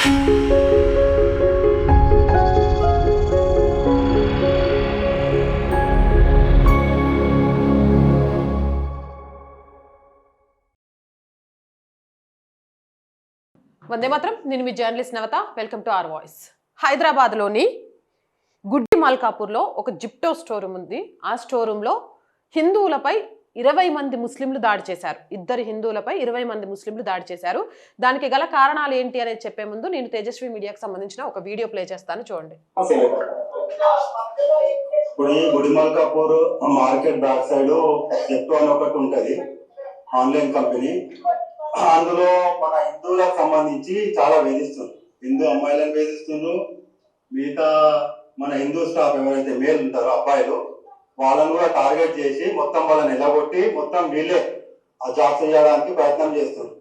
వందే మాత్రం. నేను మీ journalist Navata. Welcome to our voice. హైదరాబాద్లోని గుడ్డి మల్కాపూర్లో ఒక జిప్టో స్టోర్ రూమ్ ఉంది. ఆ స్టోర్ రూమ్లో హిందువులపై 20 మంది ముస్లింలు దాడి చేశారు. 2 హిందువులపై 20 మంది ముస్లింలు దాడి చేశారు. దానికి గల కారణాలు ఏంటి అనేది చెప్పే ముందు నేను తేజస్వి మీడియాకి సంబంధించిన ఒక వీడియో ప్లే చేస్తాను, చూడండి. గుడి Malkapur market back side Zepto అని ఒకటి ఉంటది, ఆన్లైన్ కంపెనీ. అందులో మన హిందువులకు సంబంధించి చాలా వేధిస్తుంది. హిందూ అమ్మాయిలను వేధిస్తుండ్రు. మిగతా మన హిందూ స్టాఫ్ ఎవరైతే మేలు ఉంటారో అబ్బాయిలు, వాళ్ళని కూడా టార్గెట్ చేసి మొత్తం వాళ్ళని ఎలగొట్టి మొత్తం వీళ్ళే ఆ జాబ్ చేయడానికి ప్రయత్నం చేస్తుంది.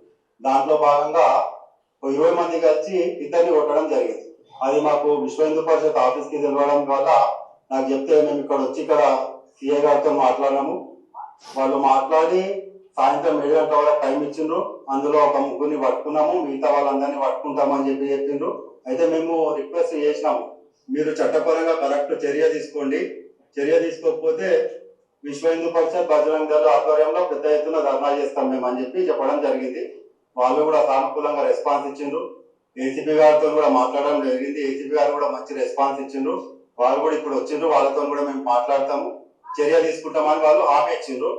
దాంట్లో భాగంగా 20 మంది కలిసి ఇద్దరిని కొట్టడం జరిగింది. అది మాకు విశ్వ హిందూ పరిషత్ ఆఫీస్ కి తెలవడం వల్ల నాకు చెప్తే మేము ఇక్కడ సిఐ గారితో మాట్లాడినాము. వాళ్ళు మాట్లాడి సాయంత్రం 7 గంటల వరకు టైం ఇచ్చిండ్రు. అందులో ఒక 3 పట్టుకున్నాము, మిగతా వాళ్ళందరినీ పట్టుకుంటామని చెప్పిండ్రు. అయితే మేము రిక్వెస్ట్ చేసినాము, మీరు చట్టపరంగా కరెక్ట్ చర్య తీసుకోండి. చర్య తీసుకోకపోతే విశ్వ హిందూ పరిషత్ బజరంగ దళ ఆధ్వర్యంలో పెద్ద ఎత్తున ధర్నా చేస్తాం మేము అని చెప్పడం జరిగింది. వాళ్ళు కూడా సానుకూలంగా రెస్పాన్స్ ఇచ్చిండ్రు. ఏసీపీ గారితో కూడా మాట్లాడడం జరిగింది. ఏసీపీ గారు కూడా మంచి రెస్పాన్స్ ఇచ్చిండ్రు. వాళ్ళు కూడా ఇప్పుడు వచ్చిండ్రు. వాళ్ళతో కూడా మేము మాట్లాడతాము, చర్య తీసుకుంటామని వాళ్ళు హామీ ఇచ్చిండ్రు.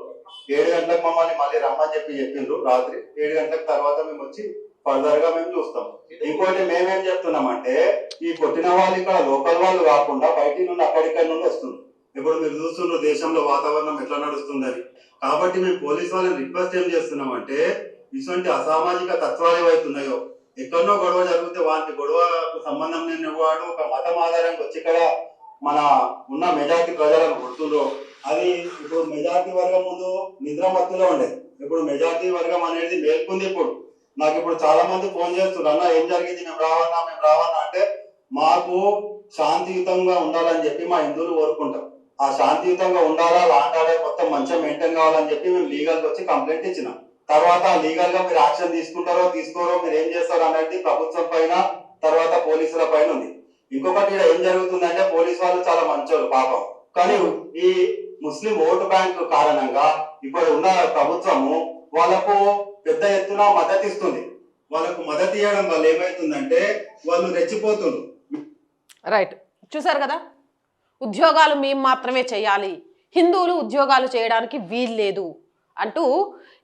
7 గంటలకు మమ్మల్ని మళ్ళీ రమ్మని చెప్పిండ్రు. రాత్రి 7 గంటల తర్వాత మేము వచ్చి ఫర్దర్ గా మేము చూస్తాం. ఇంకోటి మేమేం చెప్తున్నామంటే, ఈ కొట్టిన వాళ్ళు ఇక్కడ లోకల్ వాళ్ళు కాకుండా బయట నుండి అక్కడిక్కడి నుండి వస్తుంది. ఇప్పుడు మీరు చూస్తున్నారు దేశంలో వాతావరణం ఎట్లా నడుస్తుందని. కాబట్టి మేము పోలీస్ వాళ్ళని రిక్వెస్ట్ ఏం చేస్తున్నామంటే, ఇటువంటి అసామాజిక తత్వాలు ఏవైతున్నాయో, ఎక్కడనో గొడవ జరిగితే వాటి గొడవకు సంబంధం లేని వాడు ఒక మతం ఆధారంగా వచ్చి ఇక్కడ మన ఉన్న మెజార్టీ ప్రజలను కొడుతుండ్రో, అది ఇప్పుడు మెజార్టీ వర్గం ముందు నిద్ర మత్తులో ఉండేది. ఇప్పుడు మెజార్టీ వర్గం అనేది మేల్కొంది. ఇప్పుడు నాకు ఇప్పుడు చాలా మంది ఫోన్ చేస్తున్నారు, అన్న ఏం జరిగింది, మేము రావన్నా అంటే, మాకు శాంతియుతంగా ఉండాలని చెప్పి మా హిందువులు కోరుకుంటాం. ఆ శాంతియుతంగా ఉండాలా, లాంటి ఆర్డర్ మొత్తం మంచిగా మెయింటైన్ కావాలని చెప్పి మేము లీగల్ కి వచ్చి కంప్లైంట్ ఇచ్చినాం. తర్వాత లీగల్ గా మీరు యాక్షన్ తీసుకుంటారో తీసుకోరో, మీరు ఏం చేస్తారో అనేది ప్రభుత్వం పైన తర్వాత పోలీసుల పైన ఉంది. ఇంకొకటి ఇక్కడ ఏం జరుగుతుందంటే, పోలీసు వాళ్ళు చాలా మంచోళ్ళు పాపం, కానీ ఈ ముస్లిం ఓటు బ్యాంకు కారణంగా ఇప్పుడు ఉన్న ప్రభుత్వము వాళ్ళకు పెద్ద ఎత్తున మద్దతు ఇస్తుంది. వాళ్ళకు మద్దతు ఇవ్వడం వల్ల ఏమైతుందంటే వాళ్ళు రెచ్చిపోతున్నారు. రైట్, చూసారు కదా. ఉద్యోగాలు మేము మాత్రమే చేయాలి, హిందువులు ఉద్యోగాలు చేయడానికి వీల్లేదు అంటూ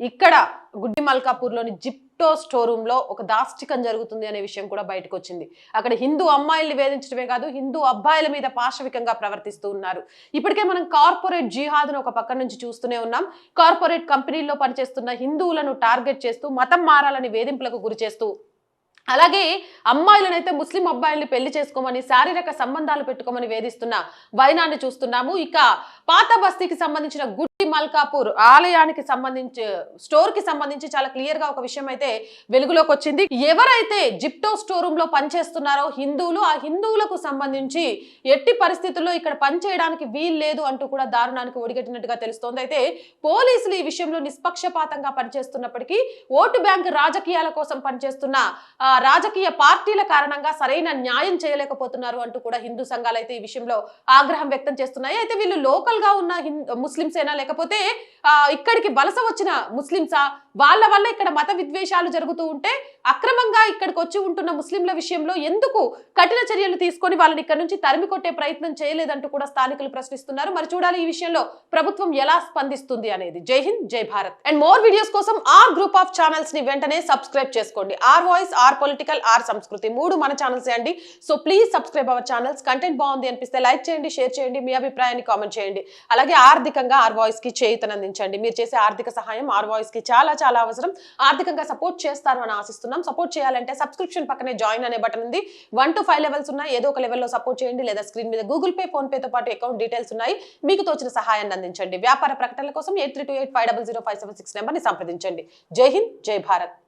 ఇక్కడ గుడ్డి మల్కాపూర్లోని జిప్టో స్టోర్ రూమ్ లో ఒక దాష్టికం జరుగుతుంది అనే విషయం కూడా బయటకు వచ్చింది. అక్కడ హిందూ అమ్మాయిల్ని వేధించడమే కాదు, హిందూ అబ్బాయిల మీద పాశవికంగా ప్రవర్తిస్తూ ఉన్నారు. ఇప్పటికే మనం కార్పొరేట్ జిహాద్ను ఒక పక్క నుంచి చూస్తూనే ఉన్నాం. కార్పొరేట్ కంపెనీల్లో పనిచేస్తున్న హిందువులను టార్గెట్ చేస్తూ మతం మారాలని వేధింపులకు గురి చేస్తూ, అలాగే అమ్మాయిలనైతే ముస్లిం అబ్బాయిల్ని పెళ్లి చేసుకోమని, శారీరక సంబంధాలు పెట్టుకోమని వేధిస్తున్న వైనాన్ని చూస్తున్నాము. ఇక పాత బస్తీకి సంబంధించిన గుడ్డి మల్కాపూర్ ఆలయానికి సంబంధించి స్టోర్ కి సంబంధించి చాలా క్లియర్ గా ఒక విషయం అయితే వెలుగులోకి వచ్చింది. ఎవరైతే జిప్టో స్టోర్ రూమ్ లో పనిచేస్తున్నారో హిందువులు, ఆ హిందువులకు సంబంధించి ఎట్టి పరిస్థితుల్లో ఇక్కడ పనిచేయడానికి వీల్లేదు అంటూ కూడా దారుణానికి ఒడిగట్టినట్టుగా తెలుస్తోంది. అయితే పోలీసులు ఈ విషయంలో నిష్పక్షపాతంగా పనిచేస్తున్నప్పటికీ ఓటు బ్యాంక్ రాజకీయాల కోసం పనిచేస్తున్న రాజకీయ పార్టీల కారణంగా సరైన న్యాయం చేయలేకపోతున్నారు అంటూ కూడా హిందూ సంఘాలు అయితే ఈ విషయంలో ఆగ్రహం వ్యక్తం చేస్తున్నాయి. అయితే వీళ్ళు లోకల్ గా ఉన్న ముస్లింసేనా లేకపోతే ఇక్కడికి వలస వచ్చిన ముస్లింసా, వాళ్ళ వల్ల ఇక్కడ మత విద్వేషాలు జరుగుతూ ఉంటే అక్రమంగా ఇక్కడికి వచ్చి ఉంటున్న ముస్లింల విషయంలో ఎందుకు కఠిన చర్యలు తీసుకొని వాళ్ళని ఇక్కడ నుంచి తరిమి కొట్టే ప్రయత్నం చేయలేదంటూ కూడా స్థానికులు ప్రశ్నిస్తున్నారు. మరి చూడాలి ఈ విషయంలో ప్రభుత్వం ఎలా స్పందిస్తుంది అనేది. Jai Hind, Jai Bharat. And more videos కోసం ఆర్ గ్రూప్ ఆఫ్ ఛానల్స్ ని వెంటనే సబ్స్క్రైబ్ చేసుకోండి. R voice, R political, R Sanskriti 3 మన ఛానల్స్ అండి. So please subscribe our channels. Content బాగుంది అనిపిస్తే లైక్ చేయండి, షేర్ చేయండి, మీ అభిప్రాయాన్ని కామెంట్ చేయండి. అలాగే ఆర్థికంగా ఆర్ వాయిస్ కి చేయూతనందించండి. మీరు చేసే ఆర్థిక సహాయం ఆర్ వాయిస్ కి చాలా చాలా అవసరం. ఆర్థికంగా సపోర్ట్ చేస్తారు అని ఆశిస్తున్నాం. సపోర్ట్ చేయాలంటే సబ్స్క్రిప్షన్ పక్కనే జాయిన్ అనే బటన్ ఉంది. 1 to 5 లెవెల్స్ ఉన్నాయి. ఏదో ఒక లెవెల్లో సపోర్ట్ చేయండి, లేదా స్క్రీన్ మీద గూగుల్ పే, ఫోన్ పేతో పాటు అకౌంట్ డీటెయిల్స్ ఉన్నాయి. మీకు తోచిన సహాయాన్ని అందించండి. వ్యాపార ప్రకటనల కోసం 8328500576 నెంబర్ని సంప్రదించండి. జై హింద్, జై భారత్.